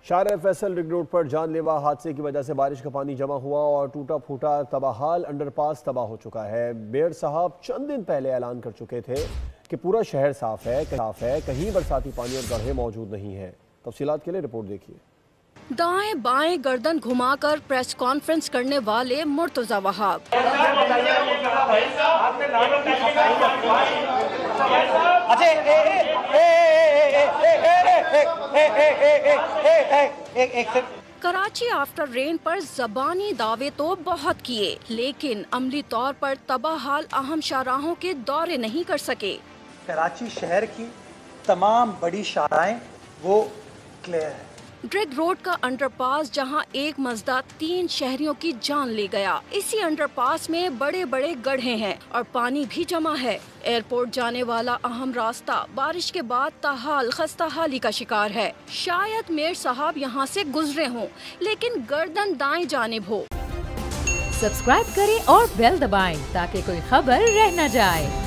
شارع Faisal ring road پر جان لیوا حادثے کی وجہ سے بارش کا پانی جمع ہوا اور ٹوٹا پھوٹا تباہال انڈر پاس تباہ ہو چکا ہے۔ میئر صاحب چند دن پہلے اعلان کر چکے تھے کہ پورا شہر صاف ہے، کہیں برساتی پانی اور گڑھے موجود نہیں ہیں۔ تفصیلات کے لیے رپورٹ دیکھیے۔ دائیں بائیں گردن گھما کر پریس کانفرنس کرنے والے مرتضی وہاب، کراچی آفٹر رین پر زبانی دعوے تو بہت کیے لیکن عملی طور پر تباہال اہم شاہراہوں کے دورے نہیں کر سکے۔ کراچی شہر کی تمام بڑی شاہراہیں وہ کلیئر ہیں۔ ڈریگ روڈ کا انڈر پاس جہاں ایک مزدہ 3 شہریوں کی جان لے گیا، اسی انڈر پاس میں بڑے بڑے گڑھے ہیں اور پانی بھی جمع ہے۔ ایئرپورٹ جانے والا اہم راستہ بارش کے بعد تاحال خستہ حالی کا شکار ہے۔ شاید میئر صاحب یہاں سے گزرے ہوں لیکن گردن دائیں جانب ہو۔ سبسکرائب کریں اور بیل دبائیں تاکہ کوئی خبر رہ نہ جائے۔